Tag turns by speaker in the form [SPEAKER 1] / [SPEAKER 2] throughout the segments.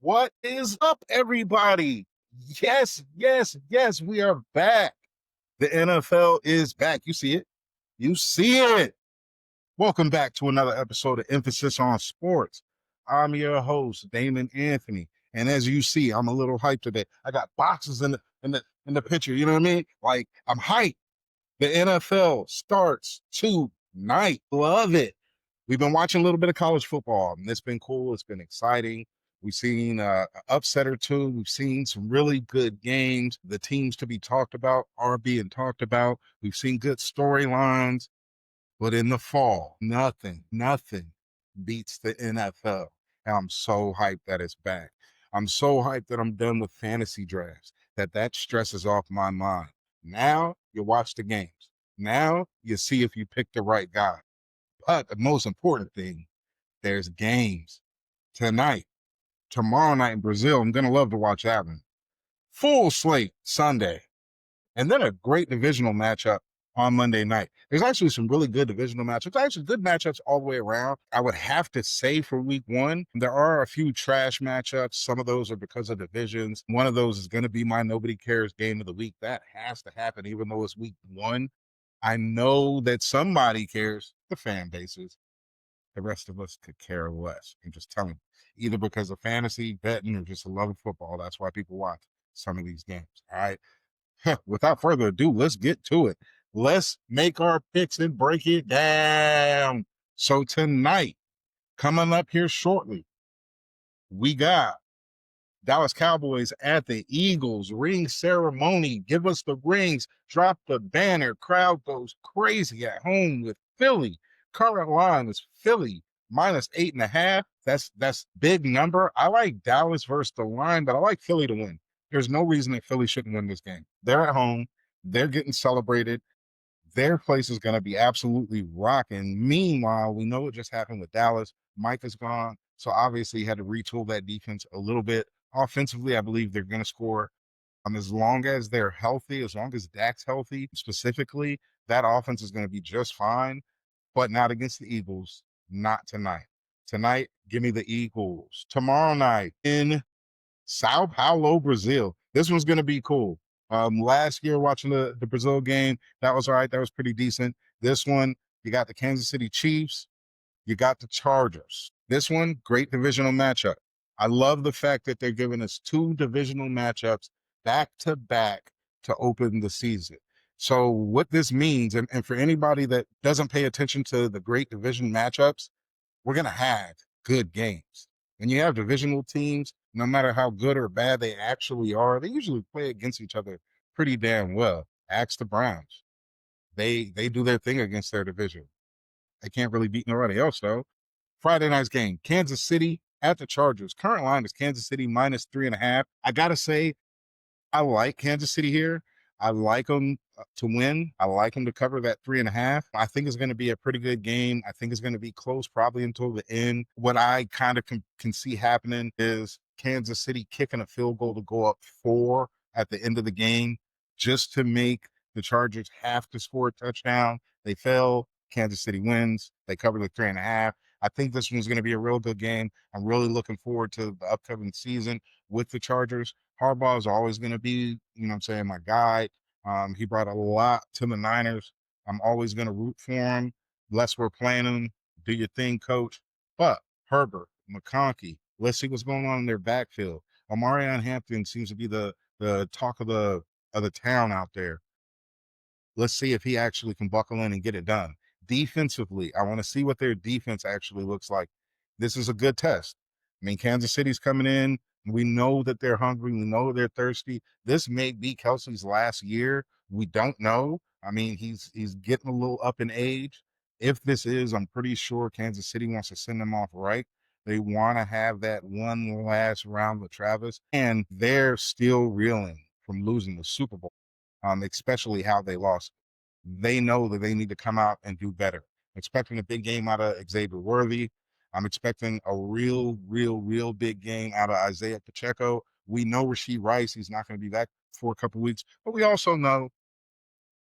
[SPEAKER 1] What is up, everybody? Yes, yes, yes, we are back. The NFL is back. You see it. You see it. Welcome back to another episode of Emphasis on Sports. I'm your host, Damon Anthony. And as you see, I'm a little hyped today. I got boxes in the picture. You know what I mean? Like, I'm hyped. The NFL starts tonight. Love it. We've been watching a little bit of college football, and it's been cool. It's been exciting. We've seen an upset or two. We've seen some really good games. The teams to be talked about are being talked about. We've seen good storylines. But in the fall, nothing beats the NFL. And I'm so hyped that it's back. I'm so hyped that I'm done with fantasy drafts, that stresses off my mind. Now you watch the games. Now you see if you pick the right guy. But the most important thing, there's games tonight, tomorrow night in Brazil. I'm going to love to watch that one. Full slate Sunday. And then a great divisional matchup on Monday night. There's actually some really good divisional matchups, actually good matchups all the way around. I would have to say for week one, there are a few trash matchups. Some of those are because of divisions. One of those is going to be my nobody cares game of the week. That has to happen, even though it's week one. I know that somebody cares, the fan bases. The rest of us could care less. I'm just telling you, either because of fantasy, betting, or just a love of football. That's why people watch some of these games. All right. Without further ado, let's get to it. Let's make our picks and break it down. So tonight, coming up here shortly, we got Dallas Cowboys at the Eagles. Ring ceremony. Give us the rings. Drop the banner. Crowd goes crazy at home with Philly. Current line is Philly -8.5. That's big number. I like Dallas versus the line, but I like Philly to win. There's no reason that Philly shouldn't win this game. They're at home. They're getting celebrated. Their place is going to be absolutely rocking. Meanwhile, we know what just happened with Dallas. Mike is gone. So obviously, he had to retool that defense a little bit. Offensively, I believe they're going to score. As long as they're healthy, as long as Dak's healthy, specifically, that offense is going to be just fine, but not against the Eagles. Not tonight. Tonight, give me the Eagles. Tomorrow night in Sao Paulo, Brazil. This one's going to be cool. Last year watching the Brazil game, that was all right. That was pretty decent. This one, you got the Kansas City Chiefs. You got the Chargers. This one, great divisional matchup. I love the fact that they're giving us two divisional matchups back to back to open the season. So what this means, and for anybody that doesn't pay attention to the great division matchups, we're going to have good games. When you have divisional teams, no matter how good or bad they actually are, they usually play against each other pretty damn well. Ask the Browns. They do their thing against their division. They can't really beat nobody else, though. Friday night's game, Kansas City at the Chargers. Current line is Kansas City -3.5. I got to say, I like Kansas City here. I like them to win. I like them to cover that 3.5. I think it's going to be a pretty good game. I think it's going to be close probably until the end. What I kind of can see happening is Kansas City kicking a field goal to go up 4 at the end of the game just to make the Chargers have to score a touchdown. They fail. Kansas City wins. They cover the 3.5. I think this one's going to be a real good game. I'm really looking forward to the upcoming season with the Chargers. Harbaugh is always going to be, my guy. He brought a lot to the Niners. I'm always going to root for him. Unless we're playing him, do your thing, coach. But Herbert, McConkey, let's see what's going on in their backfield. Omarion Hampton seems to be the talk of the town out there. Let's see if he actually can buckle in and get it done. Defensively, I want to see what their defense actually looks like. This is a good test. I mean, Kansas City's coming in. We know that they're hungry. We know they're thirsty. This may be Kelsey's last year. We don't know. I mean, he's getting a little up in age. If this is, I'm pretty sure Kansas City wants to send him off right. They want to have that one last round with Travis, and they're still reeling from losing the Super Bowl, especially how they lost. They know that they need to come out and do better. I'm expecting a big game out of Xavier Worthy. I'm expecting a real big game out of Isaiah Pacheco. We know Rashee Rice, he's not going to be back for a couple weeks, but we also know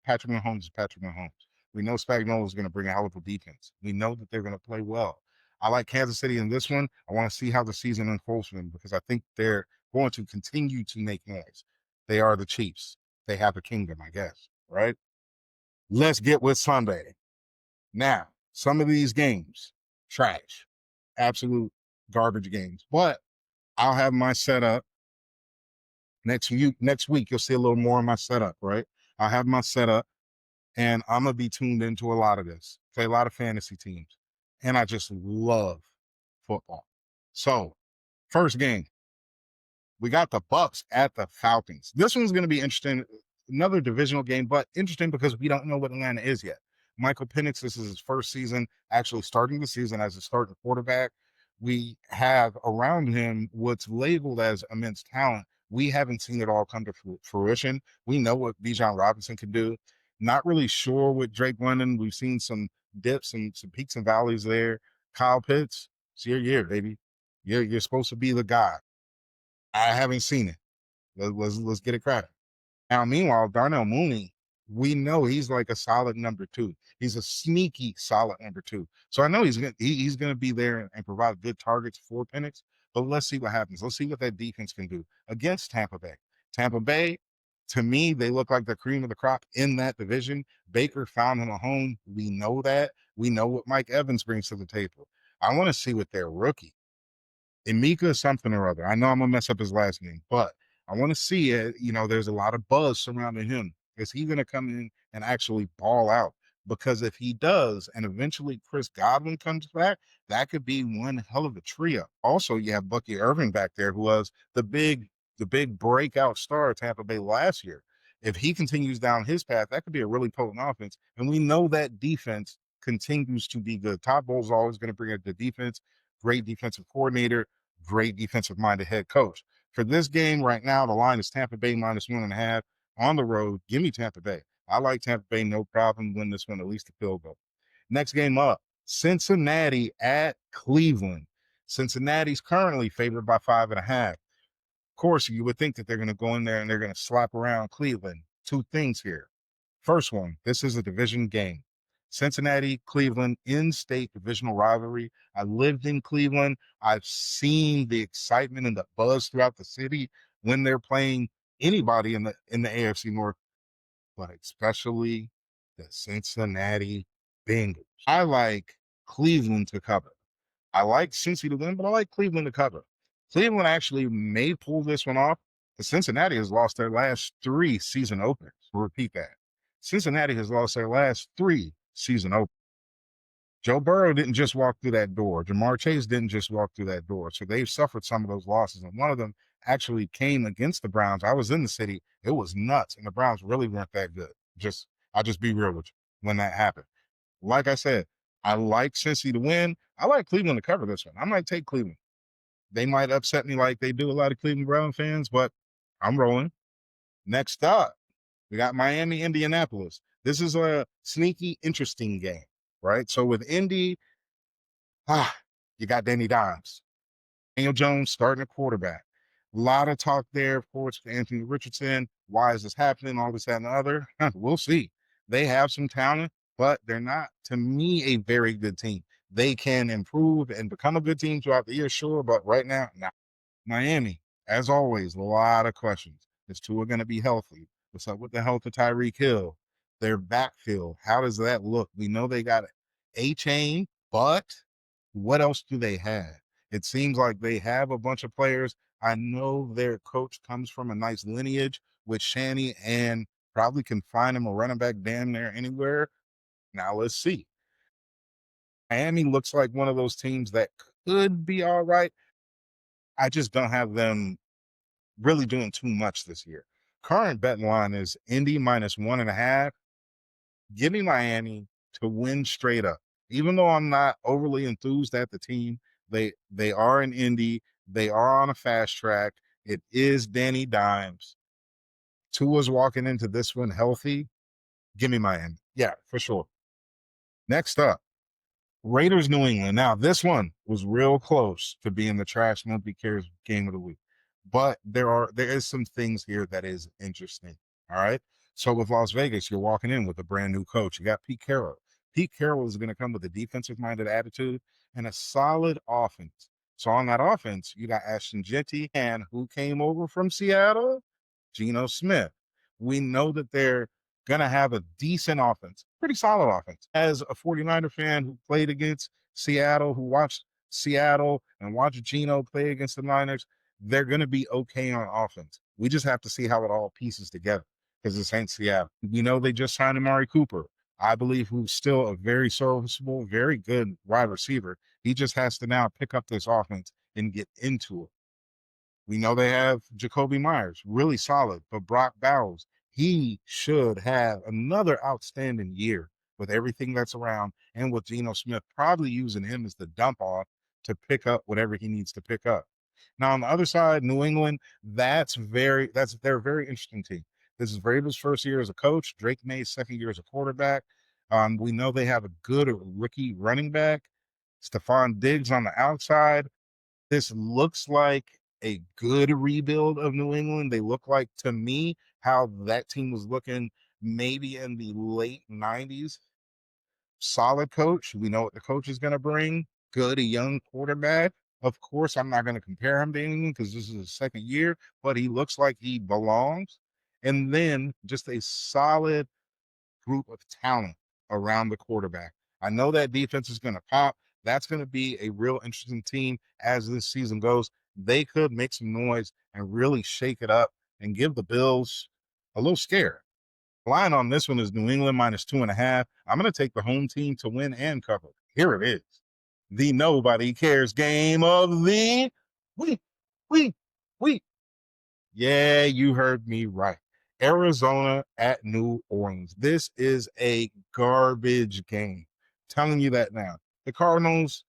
[SPEAKER 1] Patrick Mahomes is Patrick Mahomes. We know Spagnuolo is going to bring a hell of a defense. We know that they're going to play well. I like Kansas City in this one. I want to see how the season unfolds for them because I think they're going to continue to make noise. They are the Chiefs. They have the kingdom, I guess, right? Let's get with Sunday. Now, some of these games, trash, absolute garbage games, but I'll have my setup next week. You'll see a little more of my setup, right? I'll have my setup and I'm gonna be tuned into a lot of this. Play a lot of fantasy teams, and I just love football. So, first game, we got the Bucks at the Falcons. This one's going to be interesting. Another divisional game, but interesting because we don't know what Atlanta is yet. Michael Penix, this is his first season actually starting the season as a starting quarterback. We have around him what's labeled as immense talent. We haven't seen it all come to fruition. We know what Bijan Robinson can do. Not really sure with Drake London. We've seen some dips and some peaks and valleys there. Kyle Pitts, it's your year, baby. You're supposed to be the guy. I haven't seen it. Let's get it cracking. Now, meanwhile, Darnell Mooney, we know he's like a solid number two. He's a sneaky solid number two. So I know he's gonna be there and provide good targets for Penix. But let's see what happens. Let's see what that defense can do against Tampa Bay. Tampa Bay, to me, they look like the cream of the crop in that division. Baker found him a home. We know that. We know what Mike Evans brings to the table. I want to see what their rookie Emeka something or other. I know I'm gonna mess up his last name, but I want to see it. There's a lot of buzz surrounding him. Is he gonna come in and actually ball out? Because if he does, and eventually Chris Godwin comes back, that could be one hell of a trio. Also, you have Bucky Irving back there, who was the big breakout star of Tampa Bay last year. If he continues down his path, that could be a really potent offense. And we know that defense continues to be good. Todd Bowles always going to bring up the defense. Great defensive coordinator, great defensive minded head coach. For this game right now, the line is Tampa Bay -1.5 on the road. Give me Tampa Bay. I like Tampa Bay, no problem. Win this one, at least a field goal. Next game up, Cincinnati at Cleveland. Cincinnati's currently favored by 5.5. Of course, you would think that they're going to go in there and they're going to slap around Cleveland. Two things here. First one, this is a division game. Cincinnati, Cleveland, in-state divisional rivalry. I lived in Cleveland. I've seen the excitement and the buzz throughout the city when they're playing anybody in the AFC North, but especially the Cincinnati Bengals. I like Cleveland to cover. I like Cincy to win, but I like Cleveland to cover. Cleveland actually may pull this one off. The Cincinnati has lost their last 3 season openers. We'll repeat that. Cincinnati has lost their last 3 season openers. Joe Burrow didn't just walk through that door. Jamar Chase didn't just walk through that door. So they've suffered some of those losses. And one of them actually came against the Browns. I was in the city. It was nuts. And the Browns really weren't that good. I'll just be real with you when that happened. Like I said, I like Cincy to win. I like Cleveland to cover this one. I might take Cleveland. They might upset me like they do a lot of Cleveland Brown fans, but I'm rolling. Next up, we got Miami, Indianapolis. This is a sneaky, interesting game, right? So with Indy, you got Danny Dimes. Daniel Jones starting a quarterback. A lot of talk there, of course, for Anthony Richardson. Why is this happening? All this, that, and the other. We'll see. They have some talent, but they're not, to me, a very good team. They can improve and become a good team throughout the year, sure, but right now, nah. Miami, as always, a lot of questions. Is Tua going to be healthy? What's up with the health of Tyreek Hill? Their backfield, how does that look? We know they got a chain, but what else do they have? It seems like they have a bunch of players. I know their coach comes from a nice lineage with Shanny and probably can find him a running back damn near anywhere. Now let's see. Miami looks like one of those teams that could be all right. I just don't have them really doing too much this year. Current bet line is Indy -1.5. Give me Miami to win straight up. Even though I'm not overly enthused at the team, they are in Indy. They are on a fast track. It is Danny Dimes. Tua's walking into this one healthy. Give me Miami. Yeah, for sure. Next up, Raiders New England. Now, this one was real close to being the trash monthly cares game of the week. But there is some things here that is interesting. All right. So with Las Vegas, you're walking in with a brand new coach. You got Pete Carroll. Pete Carroll is going to come with a defensive-minded attitude and a solid offense. So on that offense, you got Ashton Jetty, and who came over from Seattle? Geno Smith. We know that they're going to have a decent offense, pretty solid offense. As a 49er fan who played against Seattle, who watched Seattle and watched Geno play against the Niners, they're going to be okay on offense. We just have to see how it all pieces together because this ain't Seattle. We know they just signed Amari Cooper. I believe who's still a very serviceable, very good wide receiver. He just has to now pick up this offense and get into it. We know they have Jacoby Myers, really solid, but Brock Bowles, he should have another outstanding year with everything that's around and with Geno Smith probably using him as the dump off to pick up whatever he needs to pick up. Now on the other side, New England, they're a very interesting team. This is Vrabel's first year as a coach, Drake May's second year as a quarterback. We know they have a good rookie running back, Stephon Diggs on the outside. This looks like a good rebuild of New England. They look like, to me, how that team was looking maybe in the late 90s. Solid coach. We know what the coach is going to bring. Good, a young quarterback. Of course, I'm not going to compare him to anyone because this is his second year, but he looks like he belongs. And then just a solid group of talent around the quarterback. I know that defense is going to pop. That's going to be a real interesting team as this season goes. They could make some noise and really shake it up and give the Bills a little scare. Line on this one is New England -2.5. I'm going to take the home team to win and cover. Here it is. The nobody cares game of the week. Week. Yeah, you heard me right. Arizona at New Orleans. This is a garbage game. Telling you that now. The Cardinals,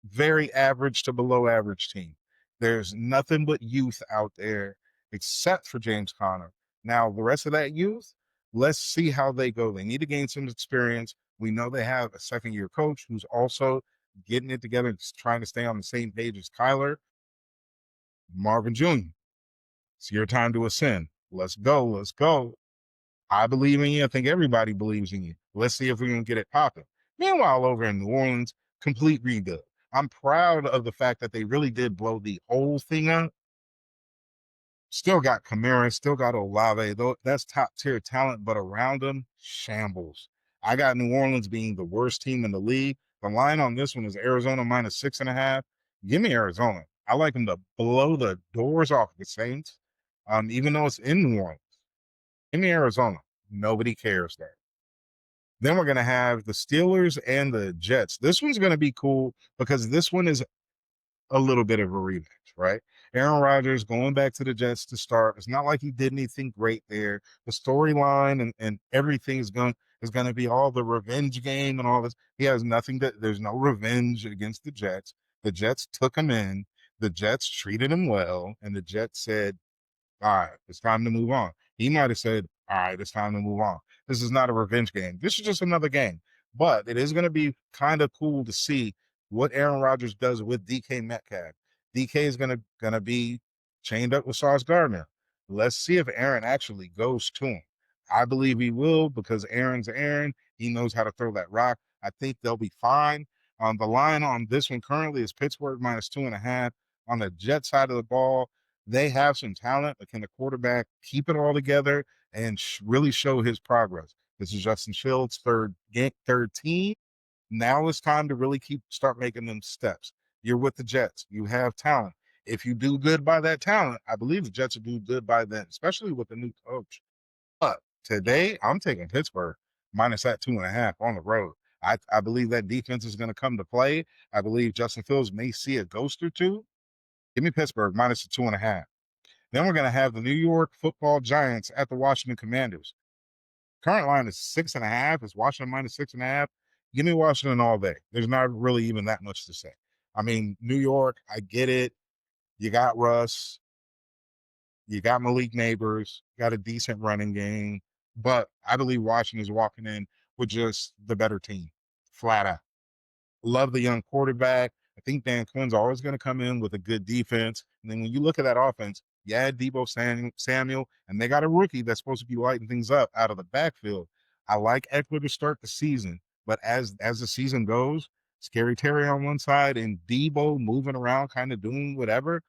[SPEAKER 1] very average to below average team. There's nothing but youth out there except for James Conner. Now, the rest of that youth, let's see how they go. They need to gain some experience. We know they have a second-year coach who's also getting it together and trying to stay on the same page as Kyler. Marvin Jr., it's your time to ascend. Let's go. Let's go. I believe in you. I think everybody believes in you. Let's see if we can get it popping. Meanwhile, over in New Orleans, complete rebuild. I'm proud of the fact that they really did blow the whole thing up. Still got Kamara, still got Olave. Though that's top tier talent, but around them, shambles. I got New Orleans being the worst team in the league. The line on this one is Arizona -6.5. Give me Arizona. I like them to blow the doors off the Saints, even though it's in New Orleans. Give me Arizona. Nobody cares there. Then we're going to have the Steelers and the Jets. This one's going to be cool because this one is a little bit of a rematch, right? Aaron Rodgers going back to the Jets to start. It's not like he did anything great there. The storyline and everything is going to be all the revenge game and all this. He has nothing there's no revenge against the Jets. The Jets took him in. The Jets treated him well, and the Jets said, all right, it's time to move on. He might have said, all right, it's time to move on. This is not a revenge game. This is just another game. But it is going to be kind of cool to see what Aaron Rodgers does with DK Metcalf. DK is gonna be chained up with Sauce Gardner. Let's see if Aaron actually goes to him. I believe he will because Aaron's Aaron. He knows how to throw that rock. I think they'll be fine. The line on this one currently is Pittsburgh -2.5. On the Jet side of the ball, they have some talent, but can the quarterback keep it all together and really show his progress? This is Justin Fields' third team. Now it's time to really start making them steps. You're with the Jets. You have talent. If you do good by that talent, I believe the Jets will do good by then, especially with the new coach. But today, I'm taking Pittsburgh minus that 2.5 on the road. I believe that defense is going to come to play. I believe Justin Fields may see a ghost or two. Give me Pittsburgh minus the 2.5. Then we're going to have the New York Football Giants at the Washington Commanders. Current line is 6.5. It's Washington -6.5. Give me Washington all day. There's not really even that much to say. I mean, New York, I get it. You got Russ. You got Malik Neighbors. Got a decent running game. But I believe Washington is walking in with just the better team, flat out. Love the young quarterback. I think Dan Quinn's always going to come in with a good defense. And then when you look at that offense, you add Deebo Samuel, and they got a rookie that's supposed to be lighting things up out of the backfield. I like Eckler to start the season. But as the season goes, Scary Terry on one side and Debo moving around, kind of doing whatever,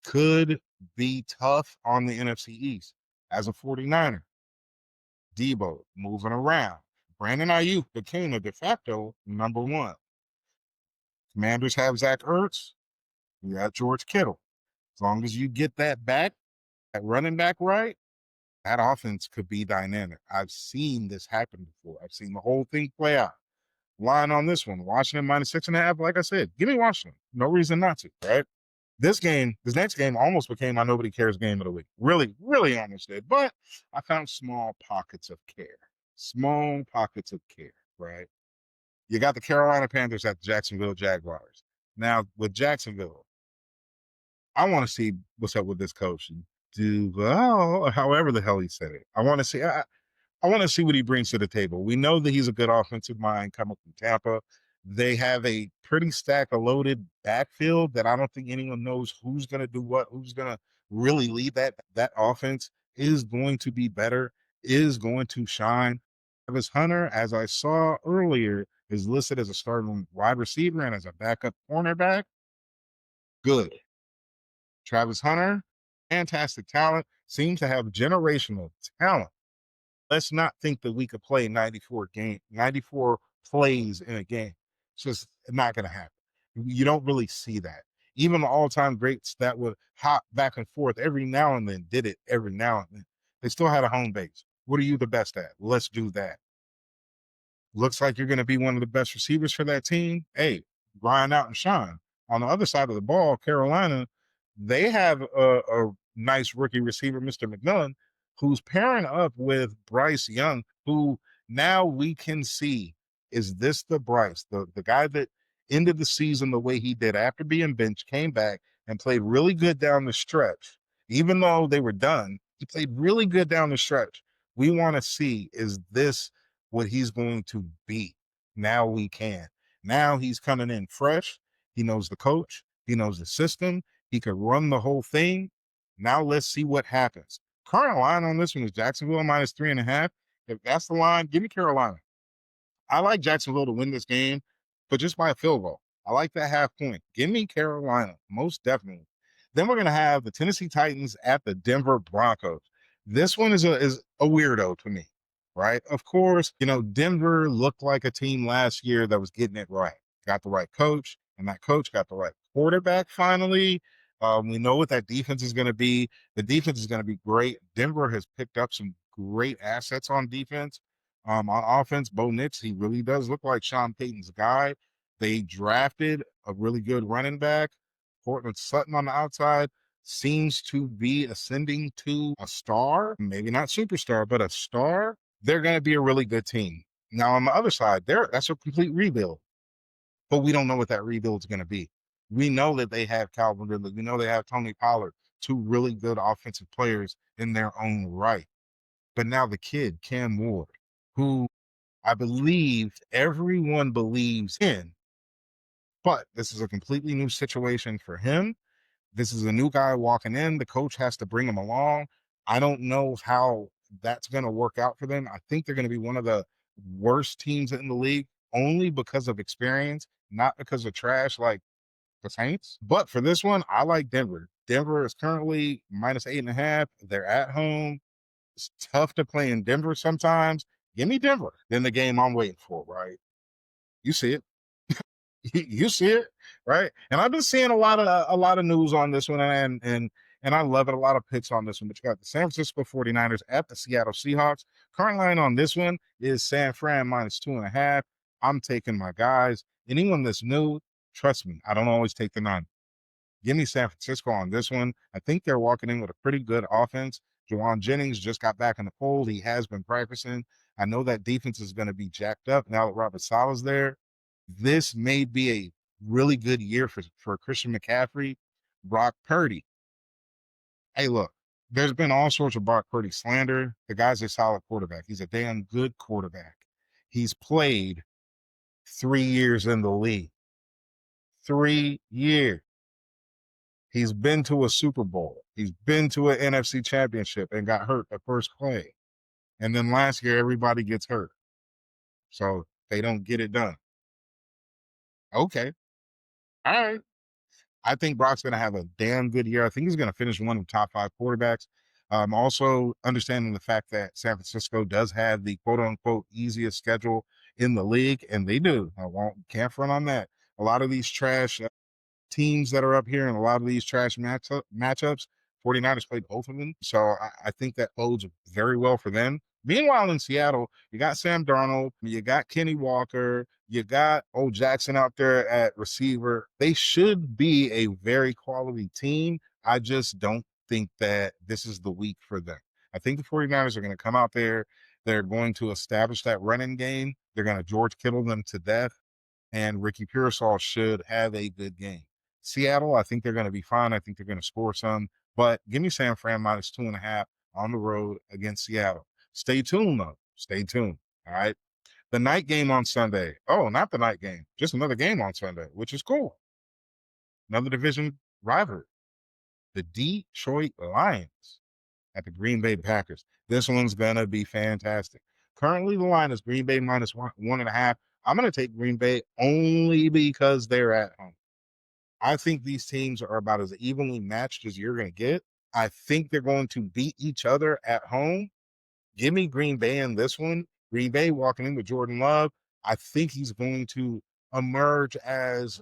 [SPEAKER 1] could be tough on the NFC East. As a 49er, Debo moving around. Brandon Ayuk became a de facto number one. Commanders have Zach Ertz. You got George Kittle. As long as you get that back, that running back right, that offense could be dynamic. I've seen this happen before. I've seen the whole thing play out. Line on this one, Washington -6.5. Like I said, give me Washington. No reason not to, right? This next game almost became my nobody cares game of the week. Really, really almost did. But I found small pockets of care. Small pockets of care, right? You got the Carolina Panthers at the Jacksonville Jaguars. Now, with Jacksonville, I want to see what's up with this coach. Duval, however the hell he said it. I want to see. I want to see what he brings to the table. We know that he's a good offensive mind coming from Tampa. They have a pretty stack of loaded backfield that I don't think anyone knows who's going to do what, who's going to really lead that offense is going to be better, is going to shine. Travis Hunter, as I saw earlier, is listed as a starting wide receiver and as a backup cornerback. Good. Travis Hunter, fantastic talent, seems to have generational talent. Let's not think that we could play 94 plays in a game. It's just not going to happen. You don't really see that. Even the all-time greats that would hop back and forth every now and then did it every now and then. They still had a home base. What are you the best at? Let's do that. Looks like you're going to be one of the best receivers for that team. Hey, grind out and shine. On the other side of the ball, Carolina, they have a nice rookie receiver, Mr. McMillan, who's pairing up with Bryce Young, who now we can see, is this the Bryce, the guy that ended the season the way he did after being benched, came back and played really good down the stretch. Even though they were done, he played really good down the stretch. We want to see, is this what he's going to be? Now we can. Now he's coming in fresh. He knows the coach. He knows the system. He could run the whole thing. Now let's see what happens. Current line on this one is Jacksonville -3.5. If that's the line, give me Carolina. I like Jacksonville to win this game, but just by a field goal. I like that half point. Give me Carolina, most definitely. Then we're going to have the Tennessee Titans at the Denver Broncos. This one is a weirdo to me, right? Of course, Denver looked like a team last year that was getting it right. Got the right coach, and that coach got the right quarterback finally. We know what that defense is going to be. The defense is going to be great. Denver has picked up some great assets on defense. On offense, Bo Nix, he really does look like Sean Payton's guy. They drafted a really good running back. Cortland Sutton on the outside seems to be ascending to a star, maybe not superstar, but a star. They're going to be a really good team. Now, on the other side, that's a complete rebuild, but we don't know what that rebuild is going to be. We know that they have Calvin Ridley. We know they have Tony Pollard, two really good offensive players in their own right. But now the kid, Cam Ward, who I believe everyone believes in, but this is a completely new situation for him. This is a new guy walking in. The coach has to bring him along. I don't know how that's going to work out for them. I think they're going to be one of the worst teams in the league only because of experience, not because of trash like the Saints. But for this one, I like Denver. Denver is currently -8.5. They're at home. It's tough to play in Denver sometimes. Give me Denver. Then the game I'm waiting for, right? You see it. You see it, right? And I've been seeing a lot of news on this one, and I love it. A lot of picks on this one. But you got the San Francisco 49ers at the Seattle Seahawks. Current line on this one is San Fran -2.5. I'm taking my guys. Anyone that's new, trust me, I don't always take the nine. Give me San Francisco on this one. I think they're walking in with a pretty good offense. Juwan Jennings just got back in the fold. He has been practicing. I know that defense is going to be jacked up now that Robert Saleh's there. This may be a really good year for Christian McCaffrey, Brock Purdy. Hey, look, there's been all sorts of Brock Purdy slander. The guy's a solid quarterback. He's a damn good quarterback. He's played 3 years in the league. 3 years. He's been to a Super Bowl. He's been to an NFC championship and got hurt at first play. And then last year, everybody gets hurt. So They don't get it done. Okay. All right. I think Brock's going to have a damn good year. I think he's going to finish one of the top 5 quarterbacks. Also understanding the fact that San Francisco does have the quote unquote easiest schedule in the league, and they do. Can't front on that. A lot of these trash teams that are up here and a lot of these trash matchups, 49ers played both of them. So I think that bodes very well for them. Meanwhile, in Seattle, you got Sam Darnold, you got Kenny Walker, you got old Jackson out there at receiver. They should be a very quality team. I just don't think that this is the week for them. I think the 49ers are going to come out there. They're going to establish that running game. They're going to George Kittle them to death. And Ricky Pearsall should have a good game. Seattle, I think they're going to be fine. I think they're going to score some. But give me San Fran minus 2.5 on the road against Seattle. Stay tuned, though. Stay tuned. All right. The night game on Sunday. Oh, not the night game. Just another game on Sunday, which is cool. Another division rivalry. The Detroit Lions at the Green Bay Packers. This one's going to be fantastic. Currently, the line is Green Bay minus 1.5. I'm going to take Green Bay only because they're at home. I think these teams are about as evenly matched as you're going to get. I think they're going to beat each other at home. Give me Green Bay in this one. Green Bay walking in with Jordan Love. I think he's going to emerge as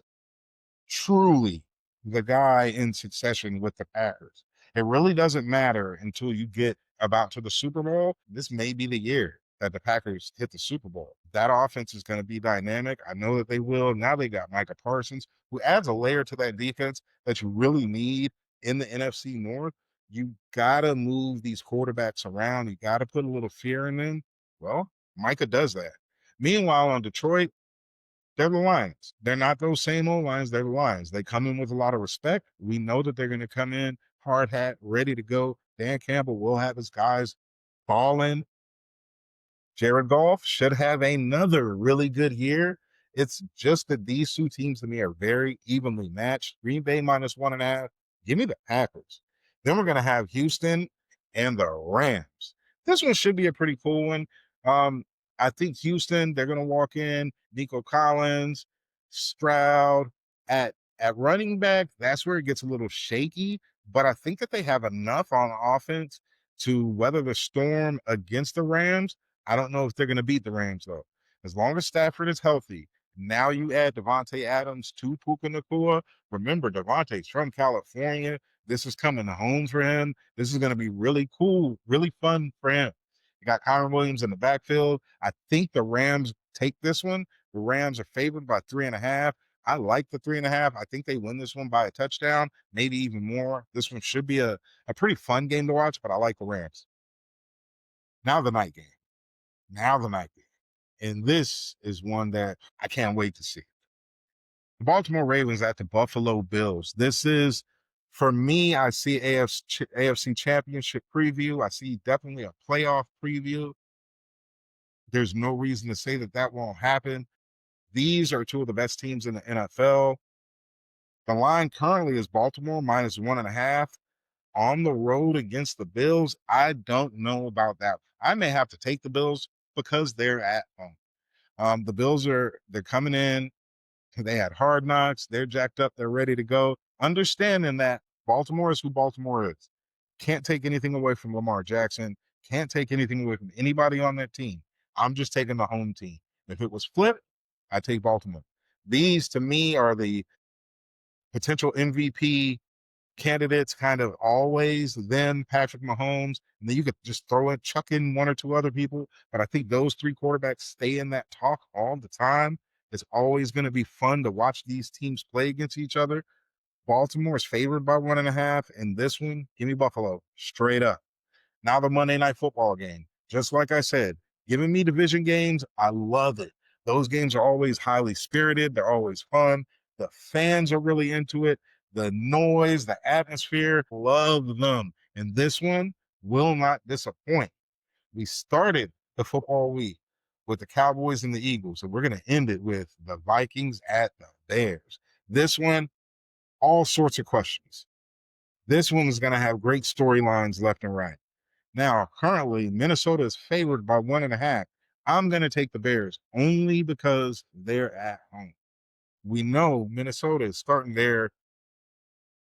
[SPEAKER 1] truly the guy in succession with the Packers. It really doesn't matter until you get about to the Super Bowl. This may be the year that the Packers hit the Super Bowl. That offense is going to be dynamic. I know that they will. Now they got Micah Parsons, who adds a layer to that defense that you really need in the NFC North. You got to move these quarterbacks around. You got to put a little fear in them. Well, Micah does that. Meanwhile, on Detroit, they're the Lions. They're not those same old Lions. They're the Lions. They come in with a lot of respect. We know that they're going to come in hard hat, ready to go. Dan Campbell will have his guys balling. Jared Goff should have another really good year. It's just that these two teams to me are very evenly matched. Green Bay minus 1.5. Give me the Packers. Then we're going to have Houston and the Rams. This one should be a pretty cool one. I think Houston, they're going to walk in, Nico Collins, Stroud at running back. That's where it gets a little shaky, but I think that they have enough on offense to weather the storm against the Rams. I don't know if they're going to beat the Rams, though. As long as Stafford is healthy, now you add Devontae Adams to Puka Nacua. Remember, Devontae's from California. This is coming home for him. This is going to be really cool, really fun for him. You got Kyron Williams in the backfield. I think the Rams take this one. The Rams are favored by 3.5. I like the 3.5. I think they win this one by a touchdown, maybe even more. This one should be a pretty fun game to watch, but I like the Rams. Now the night game. Now the night game. And this is one that I can't wait to see. The Baltimore Ravens at the Buffalo Bills. This is, for me, I see AFC Championship preview. I see definitely a playoff preview. There's no reason to say that that won't happen. These are two of the best teams in the NFL. The line currently is Baltimore minus 1.5 on the road against the Bills. I don't know about that. I may have to take the Bills because they're at home. The Bills they're coming in. They had hard knocks. They're jacked up. They're ready to go. Understanding that Baltimore is who Baltimore is. Can't take anything away from Lamar Jackson. Can't take anything away from anybody on that team. I'm just taking the home team. If it was flipped, I take Baltimore. These, to me, are the potential MVP candidates, kind of always, then Patrick Mahomes, and then you could just chuck in one or two other people. But I think those three quarterbacks stay in that talk all the time. It's always going to be fun to watch these teams play against each other. Baltimore is favored by 1.5, and this one, give me Buffalo straight up. Now the Monday Night Football game. Just like I said, giving me division games, I love it. Those games are always highly spirited. They're always fun. The fans are really into it. The noise, the atmosphere, love them. And this one will not disappoint. We started the football week with the Cowboys and the Eagles, and we're going to end it with the Vikings at the Bears. This one, all sorts of questions. This one is going to have great storylines left and right. Now, currently, Minnesota is favored by 1.5. I'm going to take the Bears only because they're at home. We know Minnesota is starting their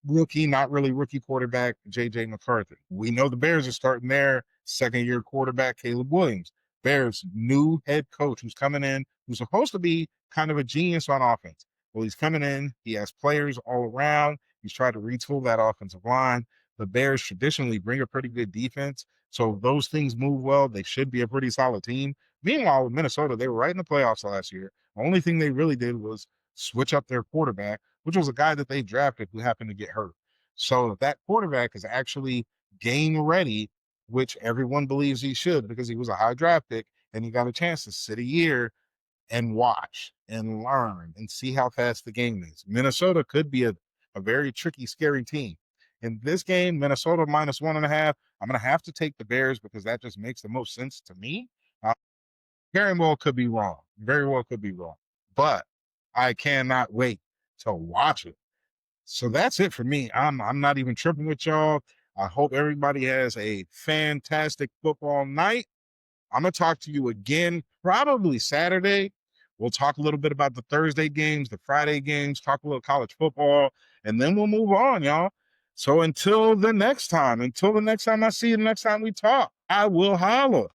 [SPEAKER 1] rookie, not really rookie quarterback, J.J. McCarthy. We know the Bears are starting their second-year quarterback, Caleb Williams. Bears' new head coach who's coming in, who's supposed to be kind of a genius on offense. Well, he's coming in. He has players all around. He's tried to retool that offensive line. The Bears traditionally bring a pretty good defense. So if those things move well, they should be a pretty solid team. Meanwhile, with Minnesota, they were right in the playoffs last year. The only thing they really did was switch up their quarterback, which was a guy that they drafted who happened to get hurt. So if that quarterback is actually game ready, which everyone believes he should because he was a high draft pick and he got a chance to sit a year and watch and learn and see how fast the game is. Minnesota could be a very tricky, scary team. In this game, Minnesota -1.5. I'm going to have to take the Bears because that just makes the most sense to me. Uh, Very well could be wrong. Very well could be wrong. But I cannot wait to watch it. So that's it for me. I'm not even tripping with y'all. I hope everybody has a fantastic football night. I'm gonna talk to you again probably Saturday. We'll talk a little bit about the Thursday games, the Friday games, talk a little college football, and then we'll move on, y'all. So until the next time I see you, the next time we talk, I will holler.